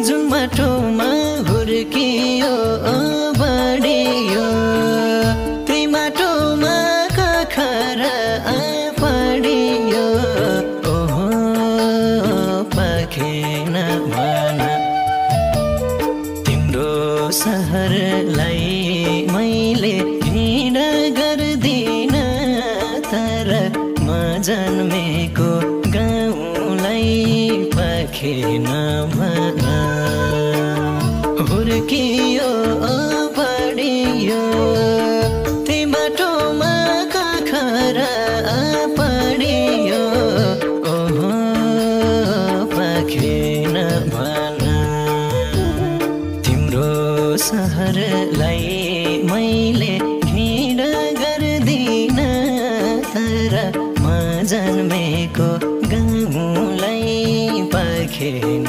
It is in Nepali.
जुन माटोमा हुर्कियो बढियो त्यही माटोमा कखरा पढियो ओहो पाखेन भन तिम्रो सहरलाई मैले घृण गर्दिन तर म जन्मेको गाउँलाई पाखेन भन हुर्कियो बढियो त्यही बाटोमा कखरा पढियो ओहो पाखेन भन तिम्रो सहरलाई मैले घृण गर्दिन तर म जन्मेको गाउँलाई पाखेन